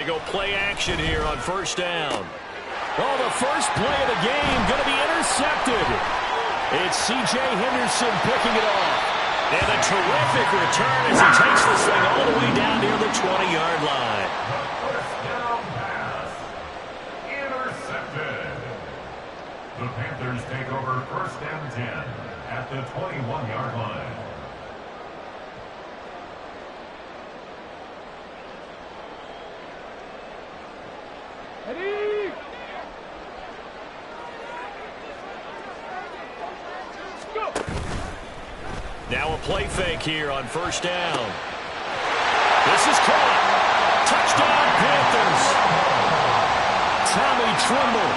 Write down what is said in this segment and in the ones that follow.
They go play action here on first down. Oh, the first play of the game going to be intercepted. It's C.J. Henderson picking it off. And a terrific return as he takes this thing all the way down near the 20-yard line. First down pass. Intercepted. The Panthers take over first and 10 at the 21-yard line. Ready? Go. Now a play fake here on first down. This is caught. Touchdown, Panthers. Tommy Tremble,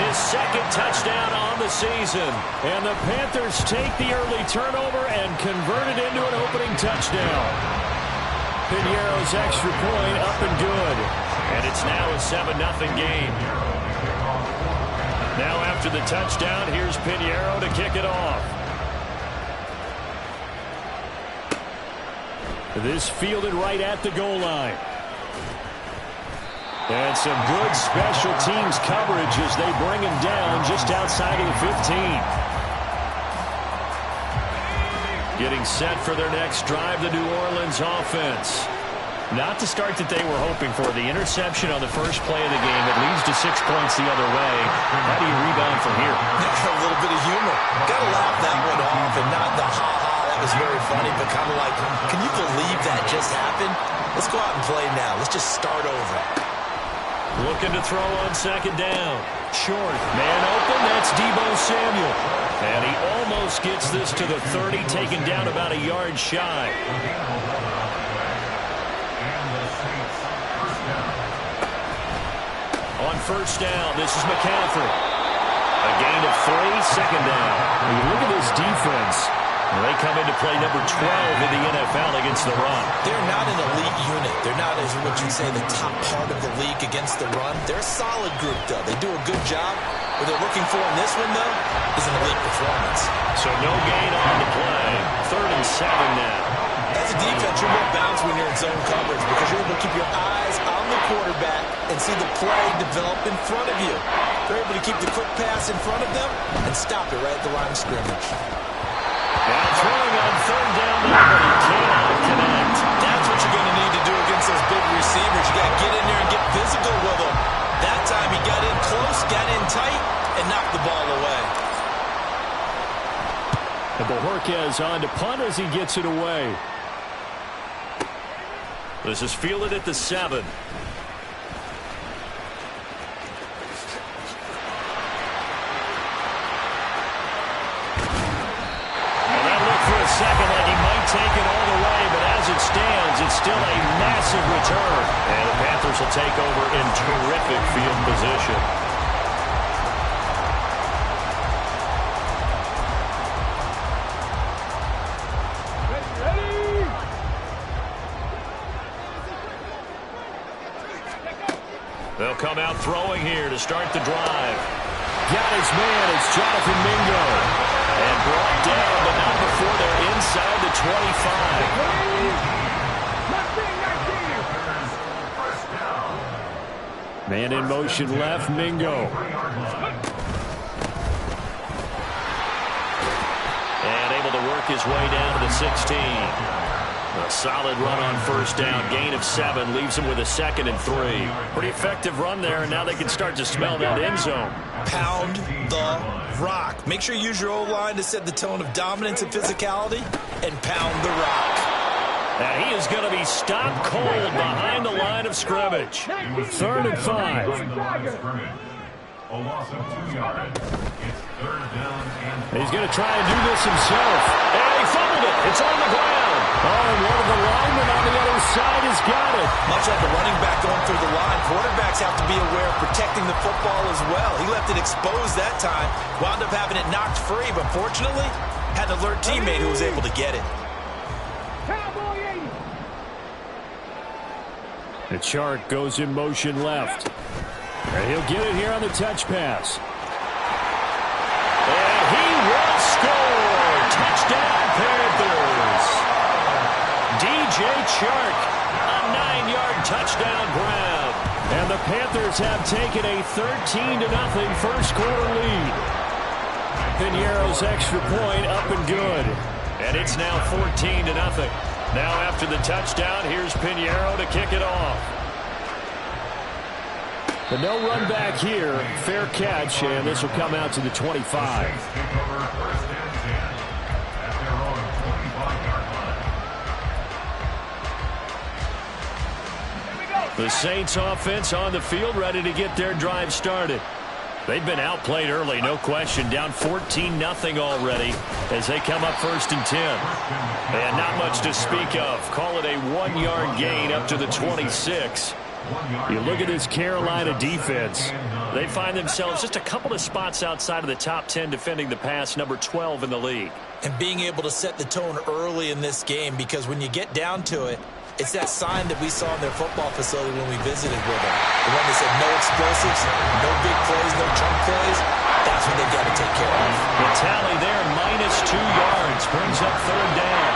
his second touchdown on the season. And the Panthers take the early turnover and convert it into an opening touchdown. Piñeiro's extra point up and good. And it's now a 7-0 game. Now after the touchdown, here's Piñeiro to kick it off. This fielded right at the goal line. And some good special teams coverage as they bring him down just outside of the 15. Getting set for their next drive, the New Orleans offense. Not the start that they were hoping for. The interception on the first play of the game. It leads to 6 points the other way. How do you rebound from here? A little bit of humor. Got to laugh that one off and not the ha-ha. That was very funny, but kind of like, can you believe that just happened? Let's go out and play now. Let's just start over. Looking to throw on second down. Short. Man open. That's Deebo Samuel. And he almost gets this to the 30, taken down about a yard shy. On first down, this is McCaffrey. A gain of 3, second down. When you look at this defense, they come into play number 12 in the NFL against the run. They're not an elite unit. They're not, as what you'd say, the top part of the league against the run. They're a solid group, though. They do a good job. What they're looking for in this one, though, is an elite performance. So no gain on the play. 3rd and 7 now. As a defense, you're more balanced when you're in zone coverage because you're able to keep your eyes on the quarterback and see the play develop in front of you. They're able to keep the quick pass in front of them and stop it right at the line of scrimmage. Now throwing on 3rd down, but he cannot connect. That's what you're going to need to do against those big receivers. You got to get in there and get physical with them. That time he got in close, got in tight, and knocked the ball away. And Bojorquez on to punt as he gets it away. This is fielded at the 7. Second, like he might take it all the way, but as it stands, it's still a massive return. And the Panthers will take over in terrific field position. Ready? They'll come out throwing here to start the drive. Got his man. It's Jonathan Mingo. And brought down, but not before they're inside the 25. Man in motion left, Mingo. And able to work his way down to the 16. A solid run on first down. Gain of 7 leaves him with a 2nd and 3. Pretty effective run there, and now they can start to smell that end zone. Pound the rock. Make sure you use your O-line to set the tone of dominance and physicality, and pound the rock. Now he is going to be stopped cold behind the line of scrimmage. 3rd and 5. A loss of 2 yards. It's 3rd down and 5. He's going to try and do this himself. And he fumbled it. It's on the ground. Oh, and one of the linemen on the other side has got it. Much like a running back going through the line, quarterbacks have to be aware of protecting the football as well. He left it exposed that time. Wound up having it knocked free, but fortunately, had an alert teammate who was able to get it. The Chark goes in motion left. And he'll get it here on the touch pass. And he will score. Touchdown, Panthers. DJ Chark, a 9-yard touchdown grab. And the Panthers have taken a 13-0 first quarter lead. Piñeiro's extra point up and good. And it's now 14-0. Now after the touchdown, here's Piñeiro to kick it off. But no run back here. Fair catch, and this will come out to the 25. The Saints offense on the field, ready to get their drive started. They've been outplayed early, no question. Down 14-0 already as they come up 1st and 10. And not much to speak of. Call it a 1-yard gain up to the 26. You look at this Carolina defense. They find themselves just a couple of spots outside of the top 10 defending the pass, number 12 in the league. And being able to set the tone early in this game, because when you get down to it, it's that sign that we saw in their football facility when we visited with them. The one that said no explosives, no big plays, no chunk plays. That's what they've got to take care of. The tally there, -2 yards, brings up 3rd down.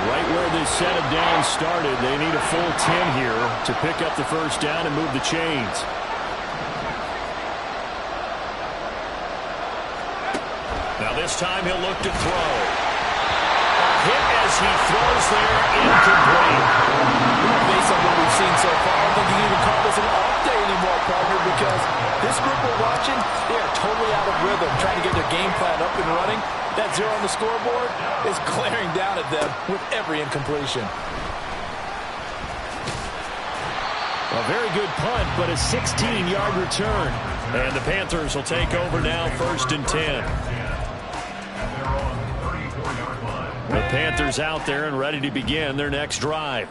Right where this set of downs started, they need a full 10 here to pick up the 1st down and move the chains. Now this time he'll look to throw. Hit as he throws there, incomplete. Based on what we've seen so far, I don't think you can even call this an off day anymore, partner, because this group we're watching, they are totally out of rhythm, trying to get their game plan up and running. That 0 on the scoreboard is glaring down at them with every incompletion. A very good punt, but a 16-yard return. And the Panthers will take over now, 1st and 10. The Panthers out there and ready to begin their next drive.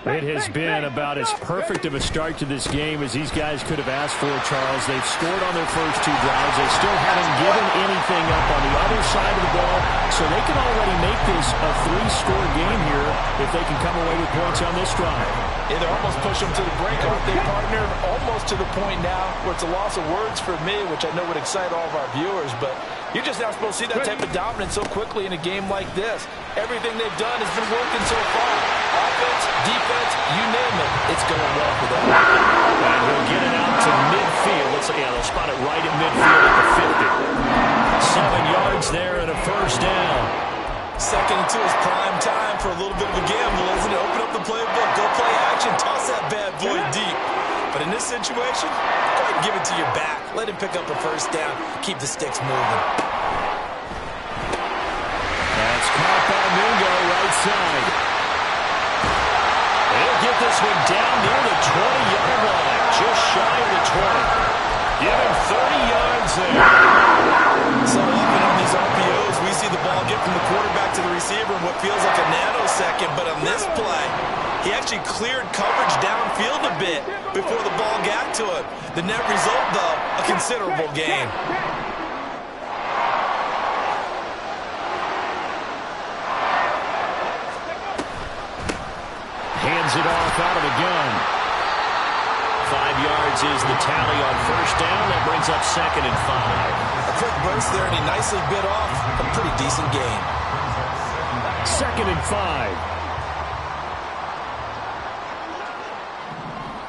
It has been about as perfect of a start to this game as these guys could have asked for, Charles. They've scored on their first 2 drives. They still haven't given anything up on the other side of the ball, so they can already make this a 3-score game here if they can come away with points on this drive. Yeah, they're almost pushing them to the break, aren't they, partner? Almost to the point now where it's a loss of words for me, which I know would excite all of our viewers, but you're just not supposed to see that type of dominance so quickly in a game like this. Everything they've done has been working so far. Offense, defense, you name it, it's going well for them. And he'll get it out to midfield. They'll spot it right at midfield at the 50. 7 yards there and a 1st down. 2nd and 2 is prime time for a little bit of a gamble, isn't it? Open up the playbook, go play action, toss that bad boy deep. But in this situation, go ahead and give it to your back. Let him pick up a 1st down. Keep the sticks moving. That's caught by Mingo, right side. He'll get this one down near the 20-yard line, just shy of the 20. Give him 30 yards there. So often on these RPOs, we see the ball get from the quarterback to the receiver in what feels like a nanosecond, but on this play, he actually cleared coverage downfield a bit before the ball got to him. The net result, though, a considerable gain. Hands it off out of the gun. 5 yards is the tally on 1st down. That brings up 2nd and 5. A quick burst there, and he nicely bit off a pretty decent gain. 2nd and 5.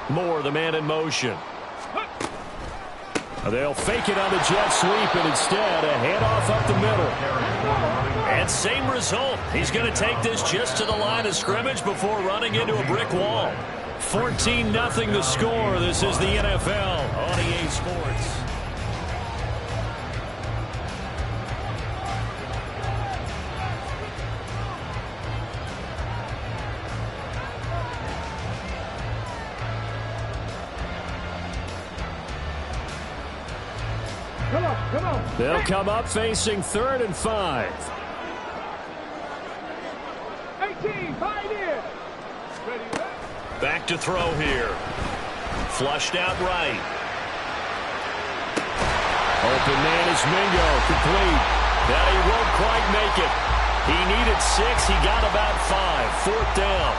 Moore, the man in motion. They'll fake it on the jet sweep, and instead a handoff up the middle. And same result. He's going to take this just to the line of scrimmage before running into a brick wall. 14-0 the score. This is the NFL on EA Sports. They'll come up facing 3rd and 5. 18, pioneer. Back to throw here. Flushed out right. Open man is Mingo. Complete. Now he won't quite make it. He needed 6. He got about 5. 4th down.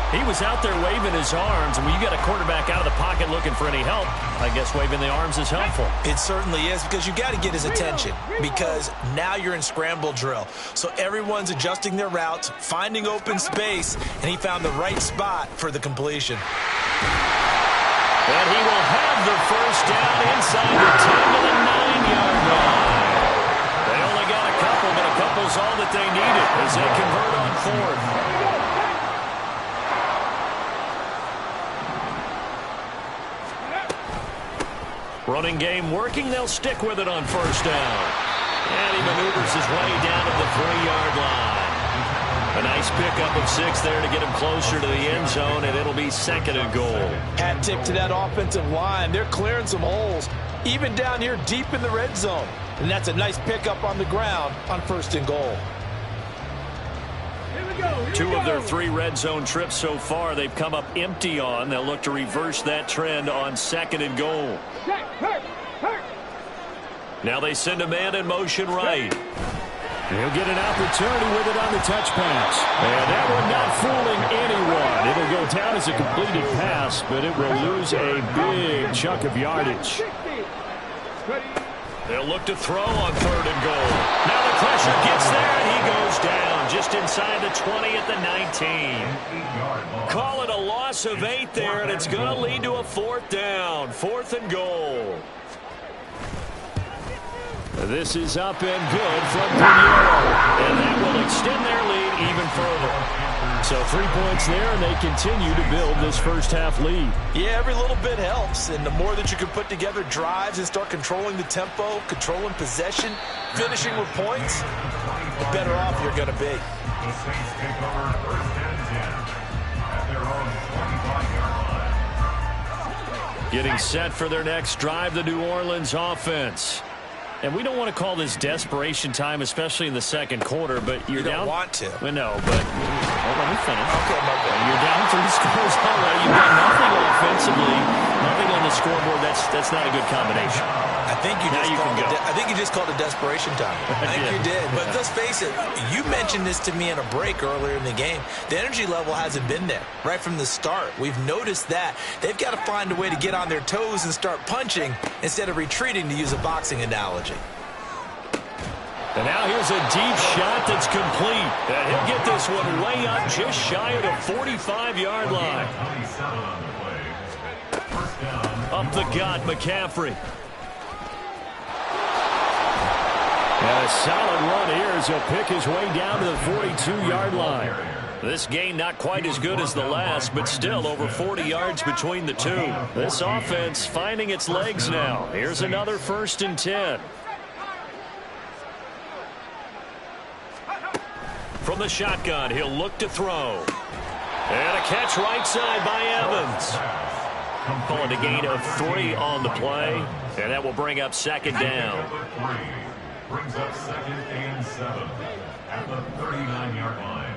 He was out there waving his arms, and when you got a quarterback out of the pocket looking for any help, I guess waving the arms is helpful. It certainly is, because you got to get his attention, because now you're in scramble drill. So everyone's adjusting their routes, finding open space, and he found the right spot for the completion. And he will have the first down inside the 10 to the 9-yard line. They only got a couple, but a couple's all that they needed as they convert on fourth. Running game working. They'll stick with it on first down. And he maneuvers his way down to the 3-yard line. A nice pickup of 6 there to get him closer to the end zone, and it'll be second and goal. Hat tip to that offensive line. They're clearing some holes, even down here deep in the red zone. And that's a nice pickup on the ground on first and goal. Two of their 3 red zone trips so far they've come up empty on. They'll look to reverse that trend on second and goal. Now they send a man in motion right. He'll get an opportunity with it on the touch pass. And that one not fooling anyone. It'll go down as a completed pass, but it will lose a big chunk of yardage. They'll look to throw on third and goal. Now the pressure gets there, and he goes down just inside the 20 at the 19. Call it a loss of 8 there, and it's going to lead to a fourth down. Fourth and goal. This is up and good from Pinheiro. And that will extend their lead even further. So 3 points there, and they continue to build this first half lead. Yeah, every little bit helps. And the more that you can put together drives and start controlling the tempo, controlling possession, finishing with points, the better off you're going to be. The Saints take over first and 10 at their own 25-yard line. Getting set for their next drive, the New Orleans offense. And we don't want to call this desperation time, especially in the second quarter, but you're down. You don't want to. Well, no, but let me finish. Okay, my bad. You're down 3 scores already. You've got nothing offensively, nothing on the scoreboard. That's not a good combination. I think you just called it desperation time. I think Yeah. you did. But let's face it, you mentioned this to me in a break earlier in the game. The energy level hasn't been there right from the start. We've noticed that. They've got to find a way to get on their toes and start punching instead of retreating, to use a boxing analogy. And now here's a deep shot that's complete. And he'll get this one way up just shy of the 45-yard line. 27 on the play. First down. Up the gut, McCaffrey. And a solid run here as he'll pick his way down to the 42-yard line. This game not quite as good as the last, but still over 40 yards between the two. This offense finding its legs now. Here's another first and 10. From the shotgun, he'll look to throw. And a catch right side by Evans. Calling a gain of 3 on the play, and that will bring up second down. Brings up second and 7 at the 39-yard line.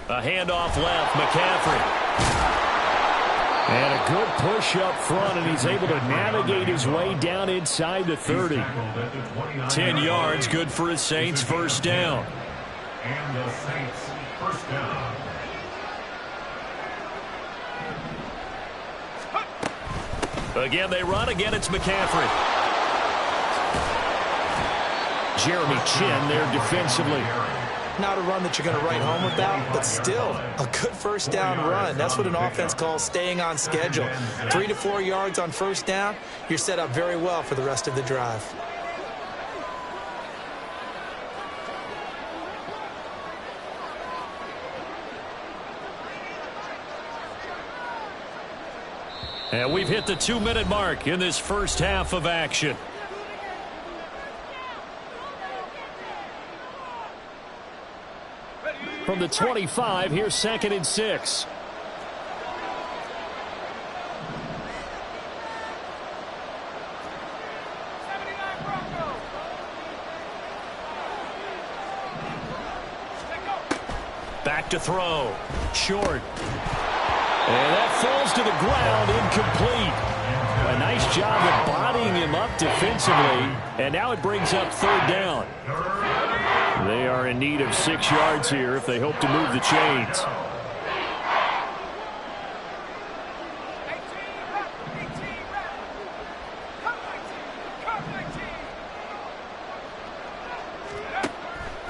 A handoff left, McCaffrey. And a good push up front, and he's able to navigate his way down inside the 30. 10 yards, good for his Saints, first down. And the Saints first down. Again, they run. Again, it's McCaffrey. Jeremy Chin there defensively. Not a run that you're going to write home about, but still a good first down run. That's what an offense calls staying on schedule. 3 to 4 yards on first down, you're set up very well for the rest of the drive. And we've hit the 2-minute mark in this first half of action. From the 25, here's second and 6. Back to throw. Short. And that falls to the ground, incomplete. A nice job of bodying him up defensively. And now it brings up third down. They are in need of 6 yards here if they hope to move the chains.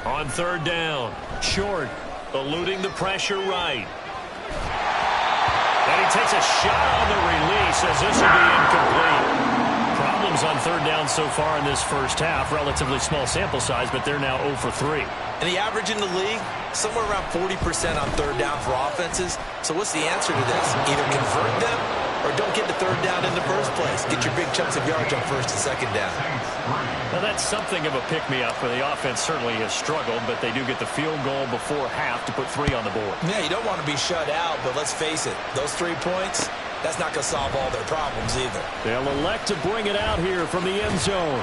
On third down, short, eluding the pressure right. And he takes a shot on the release as this will be incomplete. Problems on third down so far in this first half. Relatively small sample size, but they're now 0 for 3. And the average in the league, somewhere around 40% on third down for offenses. So what's the answer to this? Either convert them or don't get the third down in the first place. Get your big chunks of yards on first and second down. Well, that's something of a pick-me-up where the offense certainly has struggled, but they do get the field goal before half to put 3 on the board. Yeah, you don't want to be shut out, but let's face it, those 3 points, that's not going to solve all their problems either. They'll elect to bring it out here from the end zone.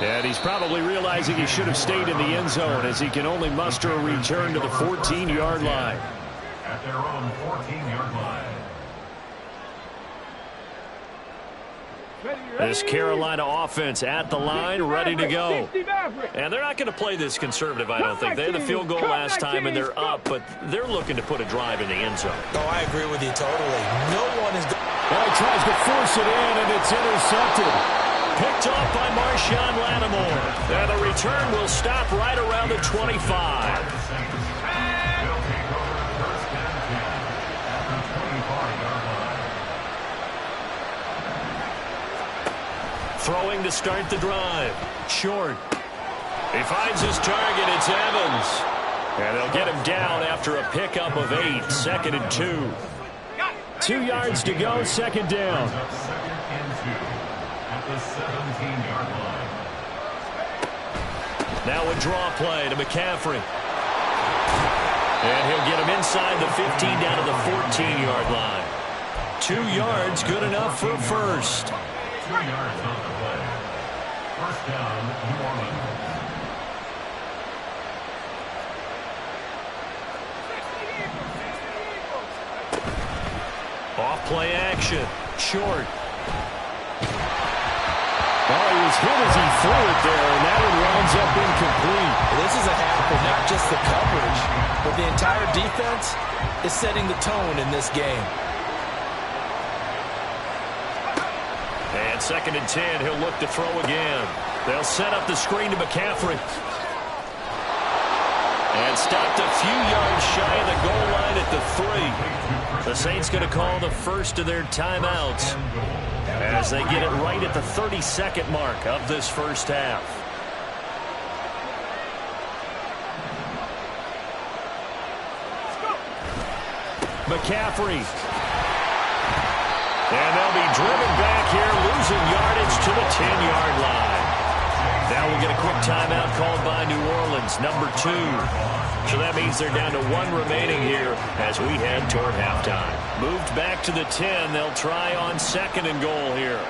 And he's probably realizing he should have stayed in the end zone as he can only muster a return to the 14-yard line. At their own 14-yard line. This Carolina offense at the line, ready to go. And they're not going to play this conservative, I don't think. They had the field goal last time, and they're up, but they're looking to put a drive in the end zone. Oh, I agree with you totally. No one is... Well, he tries to force it in, and it's intercepted. Picked off by Marshawn Lattimore. And the return will stop right around the 25. Throwing to start the drive. Short. He finds his target. It's Evans. And they'll get him down after a pickup of 8. 2nd and 2. 2 yards to go, second down. At the 17-yard line. Now a draw play to McCaffrey. And he'll get him inside the 15 down to the 14-yard line. 2 yards, good enough for a first. 2 yards on the play. First down, New Orleans. Off play action. Short. Oh, he was hit as he threw it there, and that one winds up incomplete. This is a half of not just the coverage, but the entire defense is setting the tone in this game. And 2nd and 10, he'll look to throw again. They'll set up the screen to McCaffrey. And stopped a few yards shy of the goal line at the 3. The Saints going to call the first of their timeouts as they get it right at the 32nd mark of this first half. McCaffrey. And they'll be driven back here, losing yardage to the 10-yard line. Now we'll get a quick timeout called by New Orleans, number 2. So that means they're down to 1 remaining here as we head toward halftime. Moved back to the 10. They'll try on 2nd and goal here.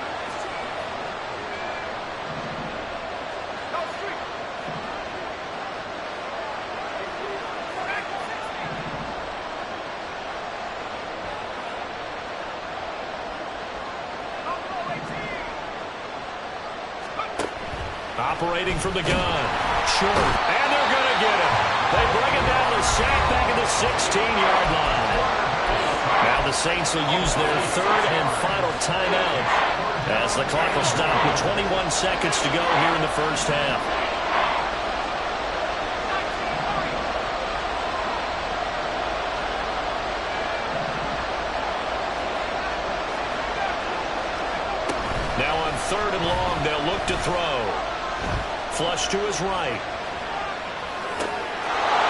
Operating from the gun. Short. And they're going to get him. They bring it down to sack back at the 16-yard line. Now the Saints will use their 3rd and final timeout as the clock will stop with 21 seconds to go here in the first half. Now on 3rd and long, they'll look to throw. Flush to his right.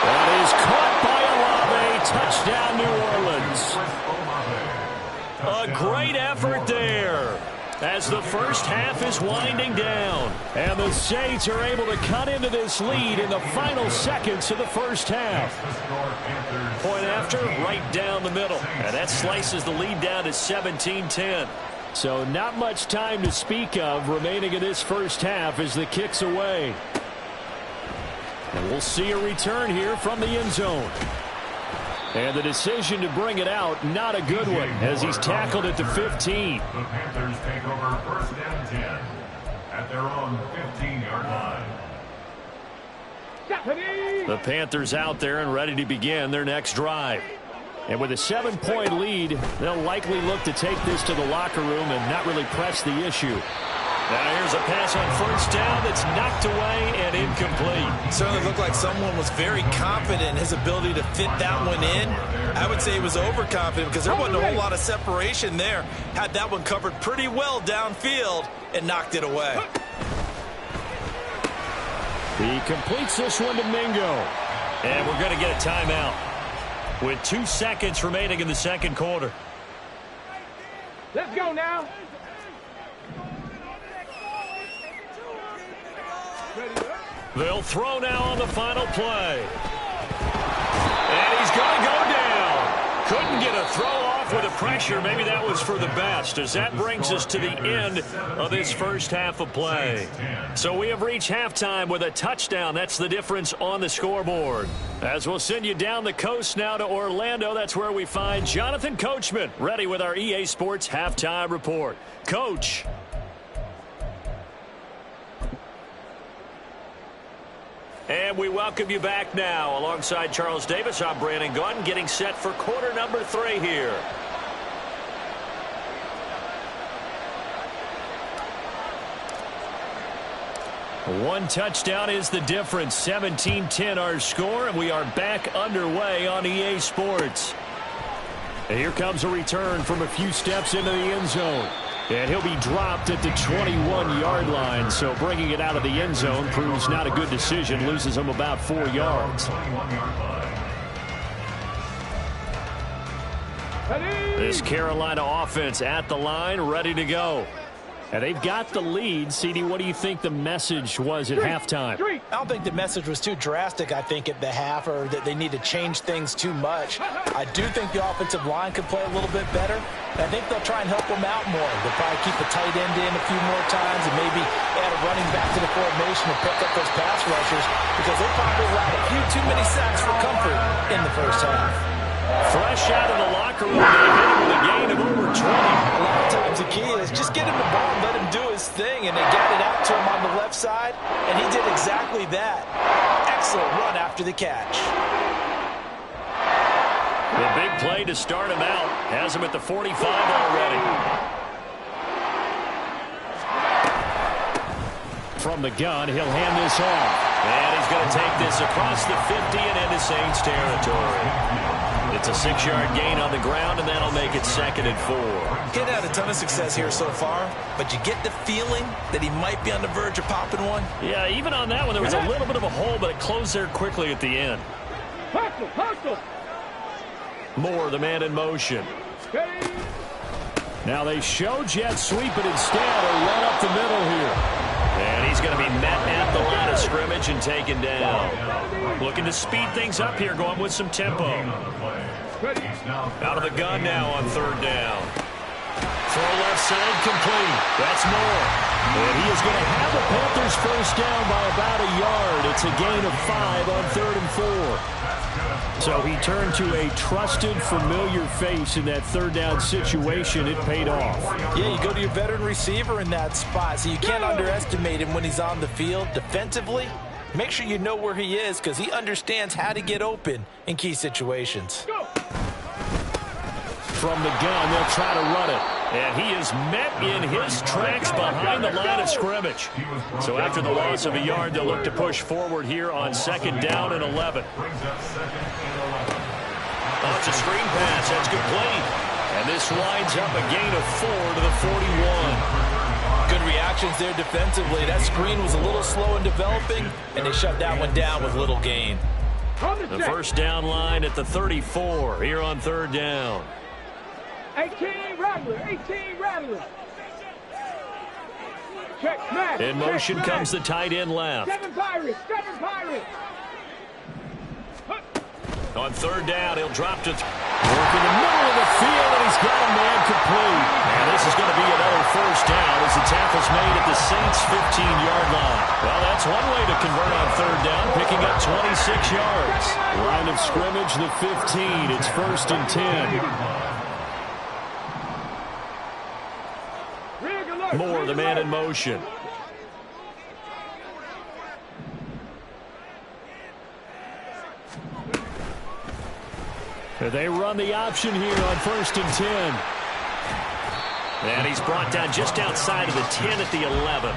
That is caught by Olave. Touchdown, New Orleans. A great effort there as the first half is winding down. And the Saints are able to cut into this lead in the final seconds of the first half. Point after, right down the middle. And that slices the lead down to 17-10. So not much time to speak of remaining in this first half as the kick's away. And we'll see a return here from the end zone. And the decision to bring it out, not a good one, as he's tackled at the 15. The Panthers take over 1st and 10 at their own 15-yard line. The Panthers out there and ready to begin their next drive. And with a 7-point lead, they'll likely look to take this to the locker room and not really press the issue. Now here's a pass on first down that's knocked away and incomplete. Certainly looked like someone was very confident in his ability to fit that one in. I would say he was overconfident because there wasn't a whole lot of separation there. Had that one covered pretty well downfield and knocked it away. He completes this one to Mingo. And we're going to get a timeout with 2 seconds remaining in the second quarter. Let's go now. They'll throw now on the final play. And he's going to go down. Couldn't get a throw off with the pressure. Maybe that was for the best, as that brings us to the end of this first half of play. So we have reached halftime with a touchdown. That's the difference on the scoreboard. As we'll send you down the coast now to Orlando, that's where we find Jonathan Coachman, ready with our EA Sports Halftime Report. Coach. And we welcome you back now. Alongside Charles Davis, I'm Brandon Gaudin, getting set for quarter number 3 here. One touchdown is the difference. 17-10 our score, and we are back underway on EA Sports. And here comes a return from a few steps into the end zone. And he'll be dropped at the 21-yard line, so bringing it out of the end zone proves not a good decision, loses him about 4 yards. This Carolina offense at the line, ready to go. And they've got the lead. CD, what do you think the message was at halftime? I don't think the message was too drastic, I think, at the half, or that they need to change things too much. I do think the offensive line could play a little bit better. I think they'll try and help them out more. They'll probably keep a tight end in a few more times and maybe add a running back to the formation to pick up those pass rushers, because they probably allowed a few too many sacks for comfort in the first half. Fresh out of the locker room, they hit him with a gain of over 20. A lot of times the key is just get him the ball and let him do his thing, and they got it out to him on the left side, and he did exactly that. Excellent run after the catch. The big play to start him out has him at the 45 already. From the gun, he'll hand this off. And he's going to take this across the 50 and into Saints territory. It's a 6-yard gain on the ground, and that'll make it 2nd and 4. He's had a ton of success here so far, but you get the feeling that he might be on the verge of popping one. Yeah, even on that one, there was a little bit of a hole, but it closed there quickly at the end. Hustle. Moore, the man in motion. Now they show jet sweep, but instead a run up the middle here. And he's going to be met at the line of scrimmage and taken down. Looking to speed things up here, going with some tempo. Out of the gun now on 3rd down. Throw left side complete. That's Moore. And he is going to have the Panthers first down by about a yard. It's a gain of 5 on 3rd and 4. So he turned to a trusted, familiar face in that 3rd down situation. It paid off. Yeah, you go to your veteran receiver in that spot, so you can't underestimate him when he's on the field. Defensively, make sure you know where he is, because he understands how to get open in key situations. From the gun, they'll try to run it. And he is met in his tracks behind the line of scrimmage. So after the loss of a yard, they'll look to push forward here on 2nd down and 11. Oh, it's a screen pass. That's complete. And this winds up a gain of 4 to the 41. Good reactions there defensively. That screen was a little slow in developing, and they shut that one down with little gain. The first down line at the 34 here on 3rd down. 18 Rattler. Check, smash. In motion comes the tight end left. 7 Pirates. On 3rd down, he'll drop to work in the middle of the field, and he's got a man complete. And this is going to be another first down as the tackle's made at the Saints' 15-yard line. Well, that's one way to convert on 3rd down, picking up 26 yards. Line of scrimmage, the 15. It's 1st and 10. Moore, the man in motion. They run the option here on 1st and 10. And he's brought down just outside of the 10 at the 11.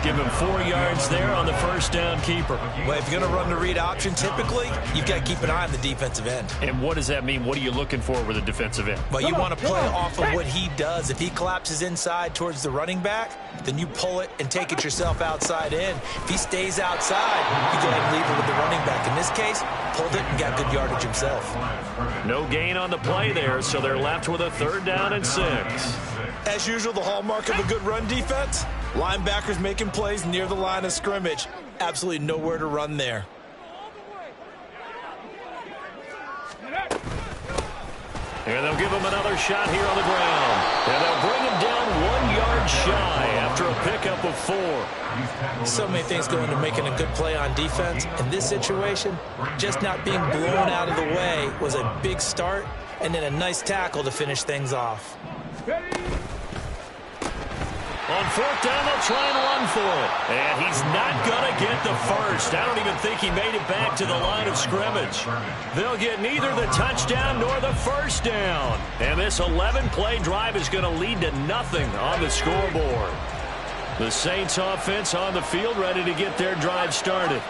Give him 4 yards there on the first down keeper. Well, if you're going to run the read option, typically, you've got to keep an eye on the defensive end. And what does that mean? What are you looking for with a defensive end? Well, you want to play off of what he does. If he collapses inside towards the running back, then you pull it and take it yourself outside in. If he stays outside, you go ahead and leave it with the running back. In this case, pulled it and got good yardage himself. No gain on the play there, so they're left with a 3rd down and 6. As usual, the hallmark of a good run defense, linebackers making plays near the line of scrimmage. Absolutely nowhere to run there. And they'll give him another shot here on the ground. And they'll bring him down 1 yard shy after a pickup of 4. So many things go into making a good play on defense. In this situation, just not being blown out of the way was a big start, and then a nice tackle to finish things off. On 4th down, they'll try and run for it. And he's not going to get the first. I don't even think he made it back to the line of scrimmage. They'll get neither the touchdown nor the first down. And this 11-play drive is going to lead to nothing on the scoreboard. The Saints offense on the field, ready to get their drive started.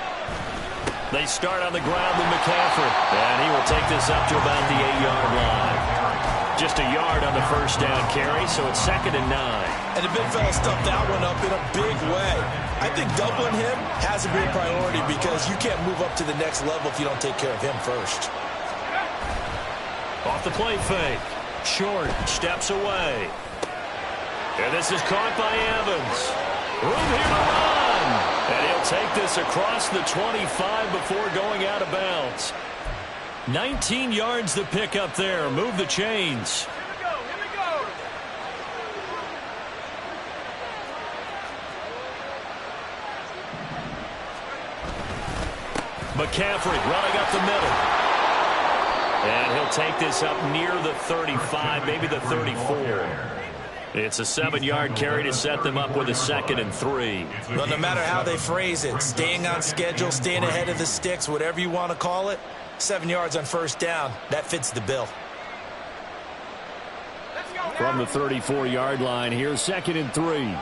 They start on the ground with McCaffrey. And he will take this up to about the 8-yard line. Just a yard on the first down carry, so it's 2nd and 9. And the big fella stuffed that one up in a big way. I think doubling him has to be a priority because you can't move up to the next level if you don't take care of him first. Off the play fake. Short steps away. And this is caught by Evans. Room here to run. And he'll take this across the 25 before going out of bounds. 19 yards to pick up there. Move the chains. McCaffrey running up the middle. And he'll take this up near the 35, maybe the 34. It's a 7-yard carry to set them up with a 2nd and 3. Well, no matter how they phrase it, staying on schedule, staying ahead of the sticks, whatever you want to call it, 7 yards on first down, that fits the bill. From the 34-yard line, here's 2nd and 3.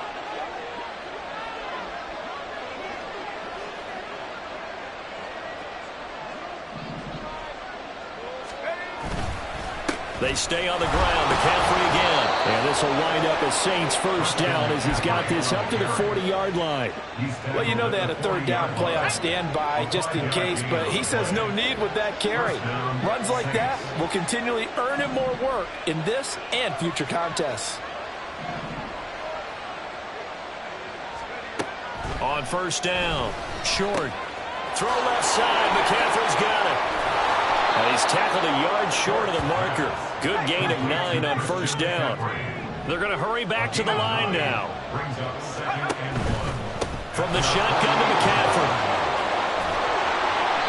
They stay on the ground. McCaffrey again. And this will wind up a Saints first down as he's got this up to the 40-yard line. Well, you know they had a 3rd down play on standby just in case, but he says no need with that carry. Runs like that will continually earn him more work in this and future contests. On first down, short. Throw left side. McCaffrey's got it. And he's tackled a yard short of the marker. Good gain of 9 on first down. They're going to hurry back to the line now. From the shotgun to McCaffrey.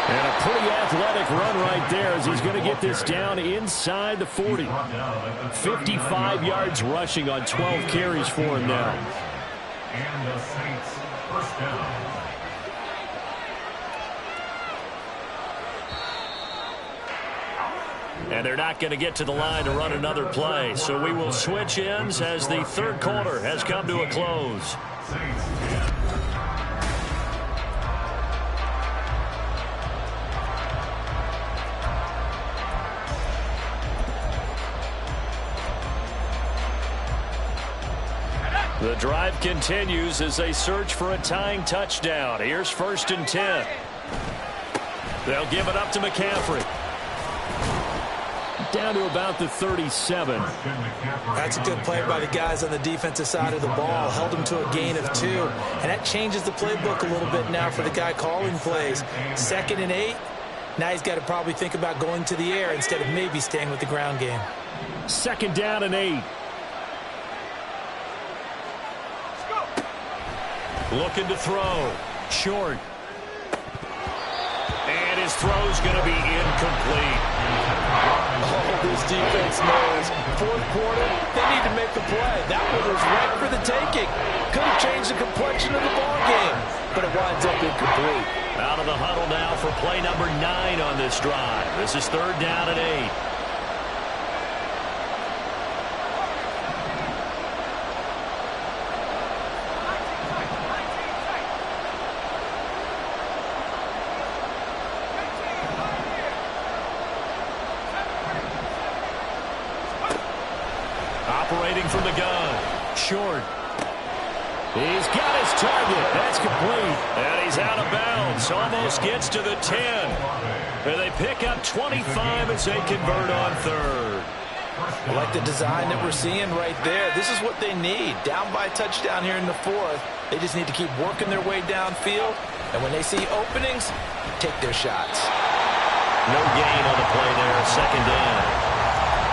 And a pretty athletic run right there as he's going to get this down inside the 40. 55 yards rushing on 12 carries for him now. And the Saints first down. And they're not going to get to the line to run another play. So we will switch ends as the 3rd quarter has come to a close. The drive continues as they search for a tying touchdown. Here's 1st and 10. They'll give it up to McCaffrey. Down to about the 37. That's a good play by the guys on the defensive side of the ball. Held them to a gain of 2. And that changes the playbook a little bit now for the guy calling plays. 2nd and 8. Now he's got to probably think about going to the air instead of maybe staying with the ground game. 2nd down and 8. Looking to throw. Short. And his throw's going to be incomplete. Oh, this defense knows. 4th quarter, they need to make the play. That one was right for the taking. Could have changed the complexion of the ball game, but it winds up incomplete. Out of the huddle now for play number 9 on this drive. This is 3rd down and 8. operating from the gun. Short. He's got his target. That's complete. And he's out of bounds. Almost gets to the 10. And they pick up 25 as they convert on third. I like the design that we're seeing right there. This is what they need. Down by a touchdown here in the fourth. They just need to keep working their way downfield. And when they see openings, take their shots. No gain on the play there. Second down.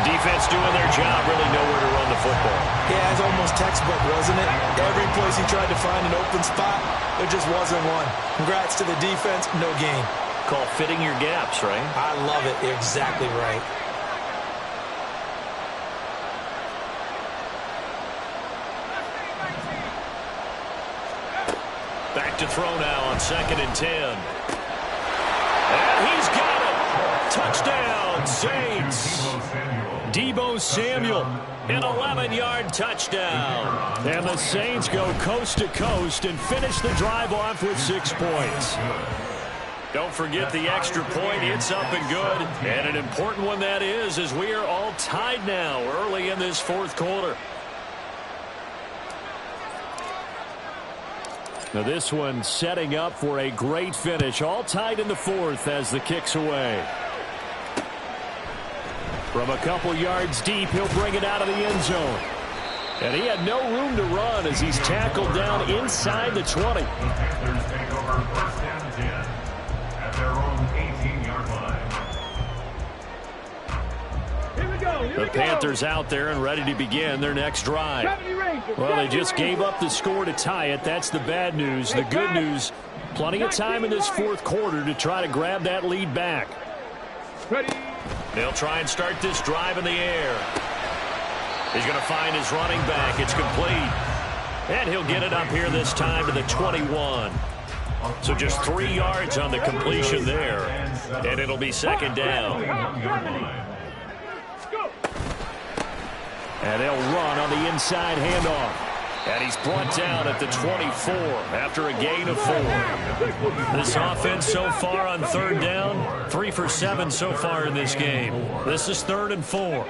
Defense doing their job. Really nowhere to run the football. Yeah, it's almost textbook, wasn't it? Every place he tried to find an open spot, there just wasn't one. Congrats to the defense. No gain. Call fitting your gaps, right? I love it. You're exactly right. Back to throw now on 2nd and 10. And he's got it. Touchdown, Saints. Deebo Samuel, an 11-yard touchdown. And the Saints go coast to coast and finish the drive off with 6 points. Don't forget the extra point. It's up and good. And an important one that is, as we are all tied now early in this fourth quarter. Now this one setting up for a great finish. All tied in the fourth as the kick's away. From a couple yards deep, he'll bring it out of the end zone. And he had no room to run as he's tackled down inside the 20. The Panthers take over 1st and 10 at their own 18-yard line. Here we go. Here The we go. Panthers out there and ready to begin their next drive. Well, they just gave up the score to tie it. That's the bad news. The good news, plenty of time in this fourth quarter to try to grab that lead back. Ready. They'll try and start this drive in the air. He's going to find his running back. It's complete. And he'll get it up here this time to the 21. So just 3 yards on the completion there. And it'll be 2nd down. And they'll run on the inside handoff. And he's brought down at the 24 after a gain of 4. This offense so far on 3rd down, 3 for 7 so far in this game. This is 3rd and 4.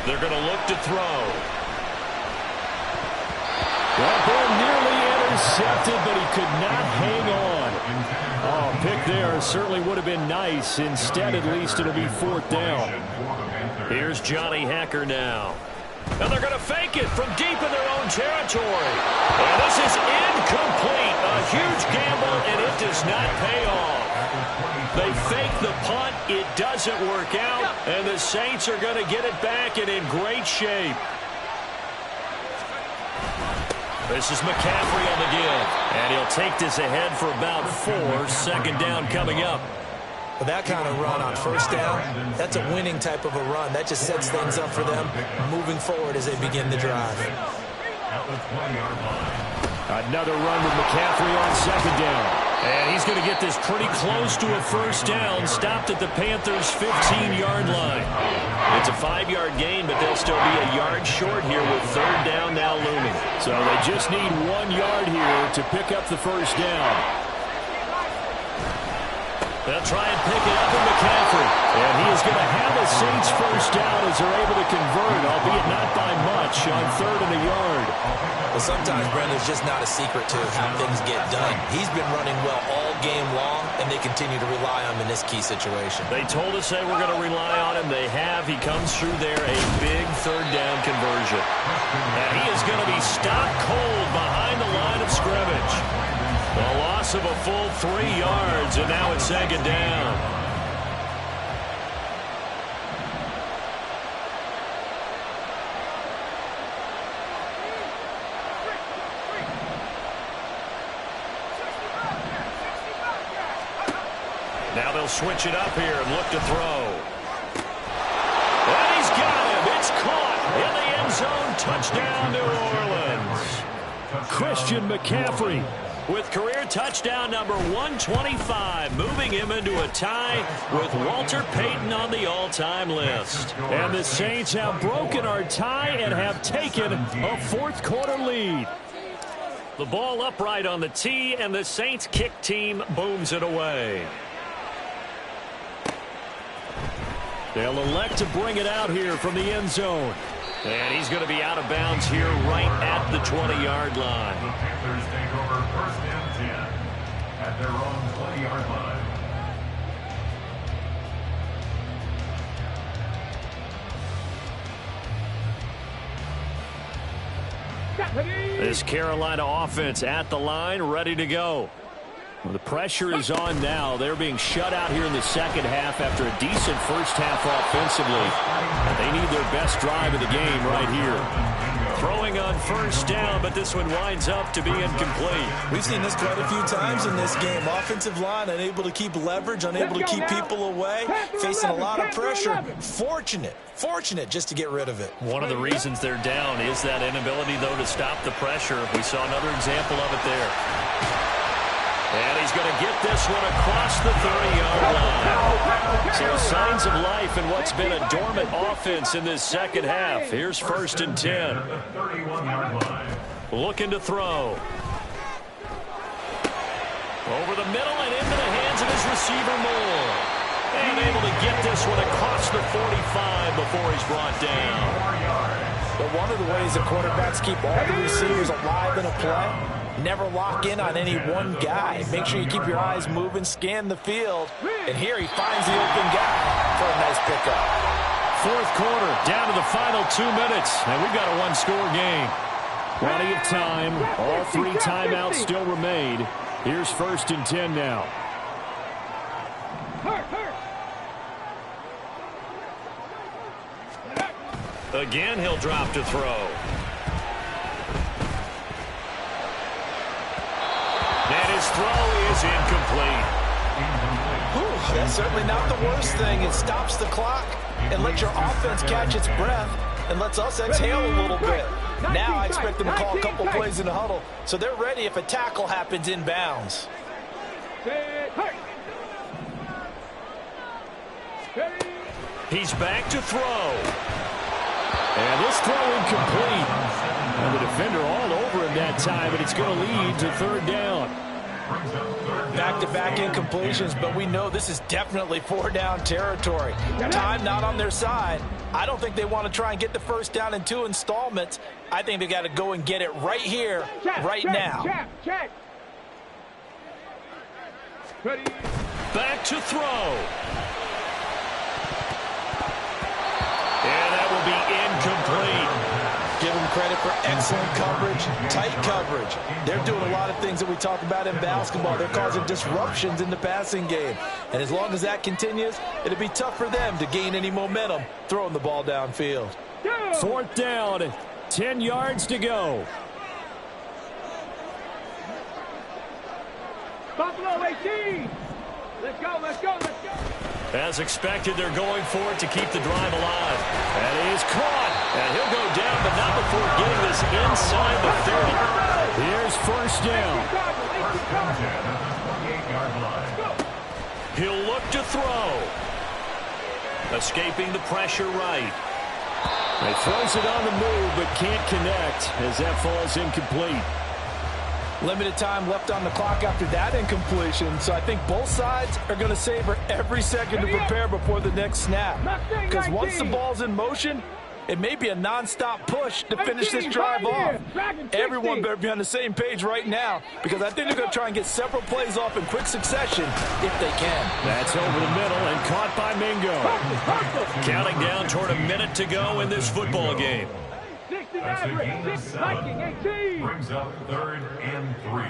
They're going to look to throw. That ball nearly intercepted, but he could not hang on. Oh, pick there certainly would have been nice. Instead, at least it'll be 4th down. Here's Johnny Hekker now. And they're going to fake it from deep in their own territory. And this is incomplete. A huge gamble, and it does not pay off. They fake the punt. It doesn't work out. And the Saints are going to get it back and in great shape. This is McCaffrey on the give. And he'll take this ahead for about 4. 2nd down coming up. With that kind of run on 1st down, that's a winning type of a run. That just sets things up for them moving forward as they begin the drive. Another run with McCaffrey on 2nd down. And he's going to get this pretty close to a 1st down, stopped at the Panthers' 15-yard line. It's a 5-yard gain, but they'll still be a yard short here with 3rd down now looming. So they just need 1 yard here to pick up the 1st down. They'll try and pick it up in McCaffrey. And he is going to have a Saints 1st down as they're able to convert, albeit not by much, on 3rd and a yard. Well, sometimes, Brent, there's just not a secret to how things get done. He's been running well all game long, and they continue to rely on him in this key situation. They told us they were going to rely on him. They have. He comes through there, a big 3rd down conversion. And he is going to be stopped cold behind the line of scrimmage. A loss of a full 3 yards, and now it's 2nd down. Now they'll switch it up here and look to throw. And he's got him. It's caught in the end zone. Touchdown, New Orleans. Christian McCaffrey with career touchdown number 125, moving him into a tie with Walter Payton on the all-time list. And the Saints have broken our tie and have taken a fourth quarter lead. The ball upright on the tee, and the Saints kick team booms it away. They'll elect to bring it out here from the end zone. And he's going to be out of bounds here right at the 20-yard line. The Panthers take over first and 10 at their own 20-yard line. This Carolina offense at the line, ready to go. Well, the pressure is on now. They're being shut out here in the second half after a decent first half offensively. They need their best drive of the game right here. Throwing on first down, but this one winds up to be incomplete. We've seen this quite a few times in this game. Offensive line unable to keep leverage, unable to keep people away, facing a lot of pressure. Fortunate just to get rid of it. One of the reasons they're down is that inability, though, to stop the pressure. We saw another example of it there. And he's going to get this one across the 30-yard line. So signs of life in what's been a dormant offense in this second half. Here's first and 10. 31-yard line. Looking to throw. Over the middle and into the hands of his receiver, Moore. And able to get this one across the 45 before he's brought down. But one of the ways the quarterbacks keep all the receivers alive in a play, never lock in on any one guy. Make sure you keep your eyes moving, scan the field. And here he finds the open guy for a nice pickup. Fourth quarter, down to the final 2 minutes. And we've got a one-score game. Plenty of time. All three timeouts still remain. Here's first and 10 now. Again, he'll drop to throw. And his throw is incomplete. Whew, that's certainly not the worst thing. It stops the clock and lets your offense catch its breath and lets us exhale a little bit. Now I expect them to call a couple plays in the huddle so they're ready if a tackle happens in bounds. He's back to throw. And this throw incomplete. And the defender all over him that time, but it's going to lead to third down. Back-to-back incompletions, but we know this is definitely four-down territory. Time not on their side. I don't think they want to try and get the first down in 2 installments. I think they got to go and get it right here, right now. Back to throw. And that will be incomplete. Give them credit for excellent coverage, tight coverage. They're doing a lot of things that we talk about in basketball. They're causing disruptions in the passing game. And as long as that continues, it'll be tough for them to gain any momentum throwing the ball downfield. Fourth down, 10 yards to go. Buffalo 18. Let's go, let's go, let's go. As expected, they're going for it to keep the drive alive. And he is caught. And he'll go down, but not before getting this inside the 30. Here's first down. He'll look to throw. Escaping the pressure right. He throws it on the move, but can't connect as that falls incomplete. Limited time left on the clock after that incompletion, so I think both sides are going to savor every second to prepare before the next snap. Because once the ball's in motion, it may be a non-stop push to finish this drive off. Everyone better be on the same page right now, because I think they're going to try and get several plays off in quick succession if they can. That's over the middle and caught by Mingo. Counting down toward a minute to go in this football game. That's a gain of 7. Brings up 3rd and 3.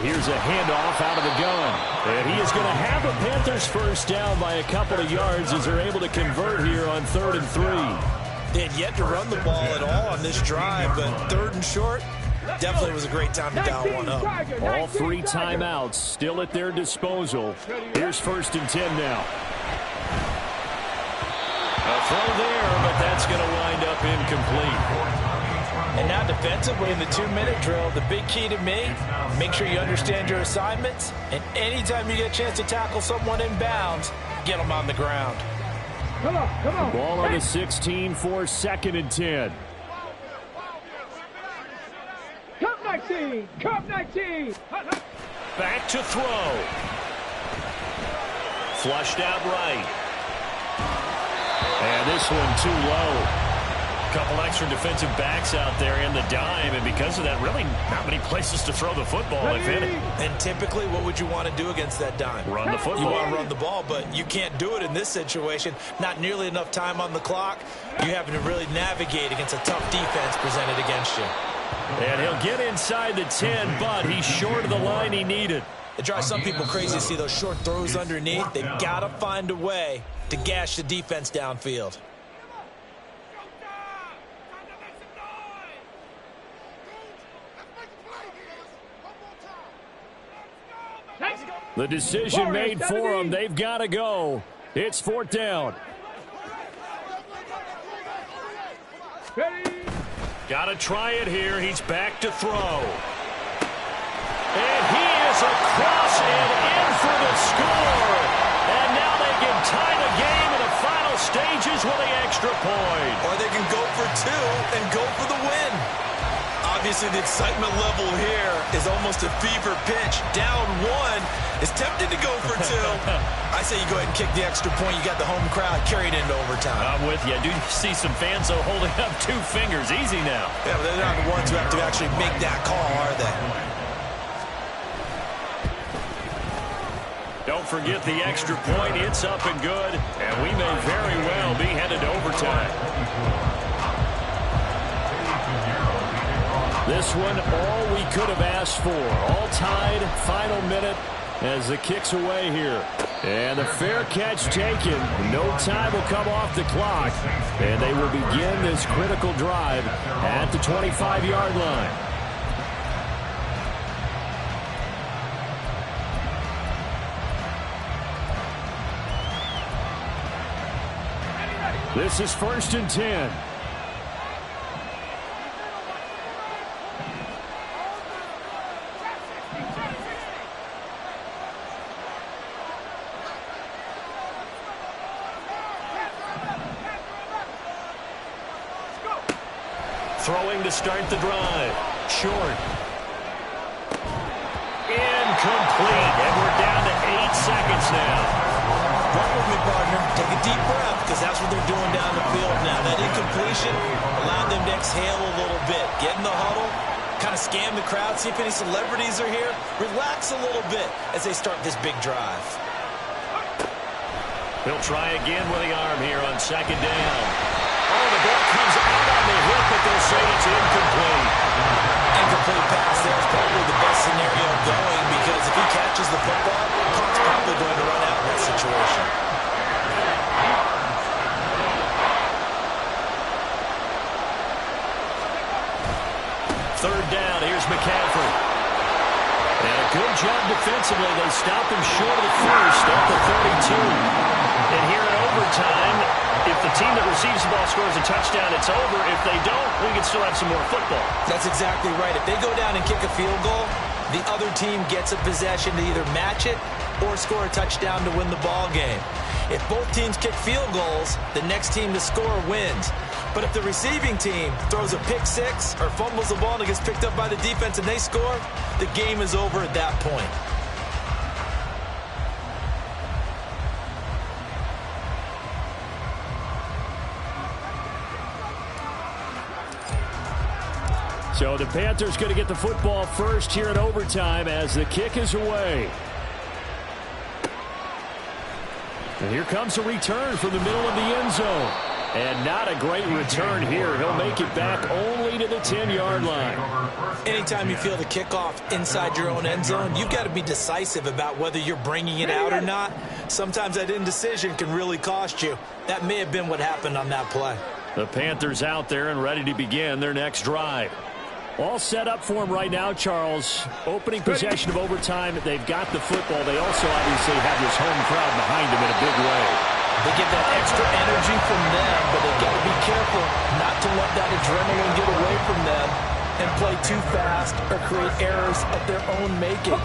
Here's a handoff out of the gun. And he is going to have the Panthers first down by a couple of yards as they're able to convert here on 3rd and 3. They had yet to run the ball at all on this drive, but 3rd and short, definitely was a great time to dial one up. All three timeouts still at their disposal. Here's 1st and 10 now. A throw there, but that's going to wind up incomplete. And now defensively in the 2-minute drill, the big key to me, make sure you understand your assignments, and anytime you get a chance to tackle someone in bounds, get them on the ground. Come on, come on. Ball on the 16 for 2nd and 10. Cup 19, Cup 19. Back to throw. Flushed out right. And this one too low. Couple extra defensive backs out there in the dime, and because of that, really not many places to throw the football, if any. And typically, what would you want to do against that dime? Run the football. You want to run the ball, but you can't do it in this situation. Not nearly enough time on the clock. You having to really navigate against a tough defense presented against you. And he'll get inside the 10, but he's short of the line he needed. It drives some people crazy to see those short throws underneath. They've got to find a way to gash the defense downfield. The decision made for them. They've got to go. It's 4th down. Got to try it here. He's back to throw. And he is across and in for the score. And now they can tie the game in the final stages with the extra point. Or they can go for 2 and go for the win. Obviously, the excitement level here is almost a fever pitch. Down 1 is tempted to go for 2. I say you go ahead and kick the extra point. You got the home crowd carried into overtime. I'm with you. I do see some fans, though, holding up 2 fingers. Easy now. Yeah, but they're not the ones who have to actually make that call, are they? Don't forget the extra point. It's up and good. And we may very well be headed to overtime. This one, all we could have asked for. All tied, final minute as the kick's away here. And the fair catch taken. No time will come off the clock. And they will begin this critical drive at the 25-yard line. This is 1st and 10. Throwing to start the drive. Short. Incomplete. And we're down to 8 seconds now. Run with me, partner. Take a deep breath, because that's what they're doing down the field now. That incompletion allowed them to exhale a little bit. Get in the huddle, kind of scan the crowd, see if any celebrities are here. Relax a little bit as they start this big drive. He'll try again with the arm here on 2nd down. Oh, the ball comes out on the hip, but they'll say it's incomplete. Incomplete pass there is probably the best scenario going, because if he catches the football, clock's probably going to run out in that situation. 3rd down, here's McCaffrey. And a good job defensively. They stop him short of the first at the 32. And here in overtime, if the team that receives the ball scores a touchdown, it's over. If they don't, we can still have some more football. That's exactly right. If they go down and kick a field goal, the other team gets a possession to either match it or score a touchdown to win the ball game. If both teams kick field goals, the next team to score wins. But if the receiving team throws a pick six or fumbles the ball and it gets picked up by the defense and they score, the game is over at that point. So the Panthers going to get the football first here in overtime as the kick is away. And here comes a return from the middle of the end zone. And not a great return here. He'll make it back only to the 10-yard line. Anytime you feel the kickoff inside your own end zone, you've got to be decisive about whether you're bringing it out or not. Sometimes that indecision can really cost you. That may have been what happened on that play. The Panthers out there and ready to begin their next drive. All set up for them right now, Charles. Opening possession of overtime. They've got the football. They also obviously have this home crowd behind them in a big way. They get that extra energy from them, but they've got to be careful not to let that adrenaline get away from them and play too fast or create errors of their own making.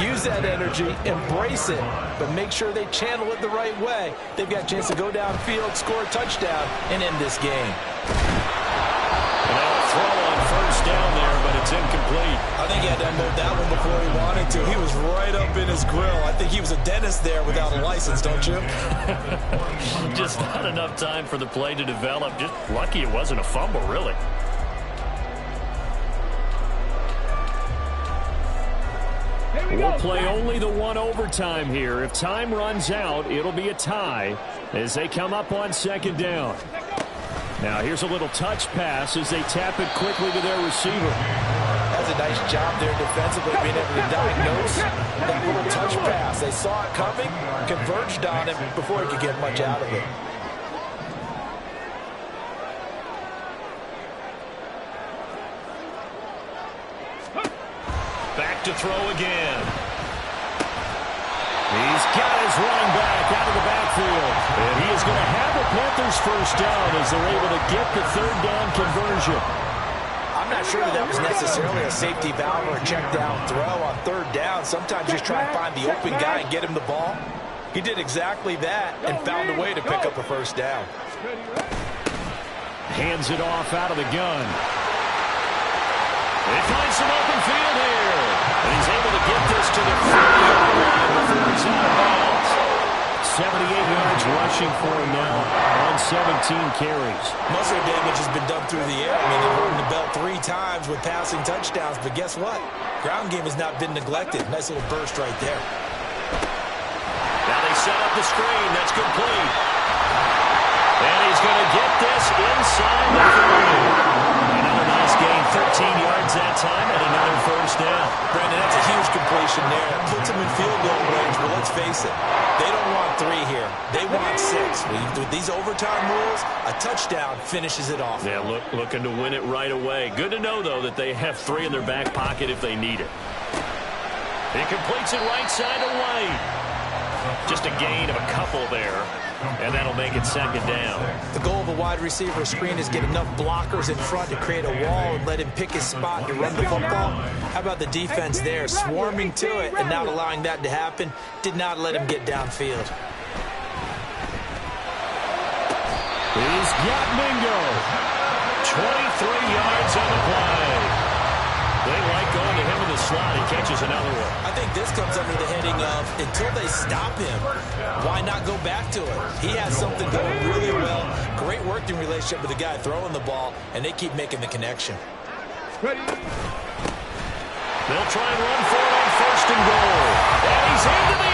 Use that energy, embrace it, but make sure they channel it the right way. They've got a chance to go downfield, score a touchdown, and end this game. And they'll throw on 1st first down there, but it's incomplete. I think he had to unload that one before he wanted to. He was right up in his grill. I think he was a dentist there without a license, don't you? Just not enough time for the play to develop. Just lucky it wasn't a fumble, really. We'll play only the one overtime here. If time runs out, it'll be a tie as they come up on second down. Now here's a little touch pass as they tap it quickly to their receiver. That's a nice job there defensively, being able to diagnose that little touch pass. They saw it coming, converged on him before he could get much out of it. Back to throw again. He's got his running back out of the backfield. And he is going to have the Panthers first down as they're able to get the third down conversion. I'm not sure that was necessarily a safety valve or a check down throw on third down. Sometimes you just try and find the open guy and get him the ball. He did exactly that and found a way to pick up a first down. Hands it off out of the gun. They find some open field here. And he's able to get this to the 30-yard line before he's out of bounds. 78 yards rushing for him now on 17 carries. Muscle damage has been done through the air. I mean, they've rung the bell 3 times with passing touchdowns, but guess what? Ground game has not been neglected. Nice little burst right there. Now they set up the screen. That's complete. And he's going to get this inside the 30. Another nice gain, 13 yards that time, and another first down. Brandon, that's a huge completion there. Puts them in field goal range, but let's face it, they don't want 3 here. They want 6. With these overtime rules, a touchdown finishes it off. Yeah, looking to win it right away. Good to know, though, that they have 3 in their back pocket if they need it. He completes it right side to White. Just a gain of a couple there, and that'll make it second down. The goal of a wide receiver screen is get enough blockers in front to create a wall and let him pick his spot to run the football. How about the defense there, swarming to it and not allowing that to happen? Did not let him get downfield. He's got Mingo. 23 yards on the play. They like going to him in the slot. He catches another one. I think this comes under the heading of, until they stop him, why not go back to it? He has something going really well. Great working relationship with the guy throwing the ball, and they keep making the connection. They'll try and run for it on first and goal. And he's into the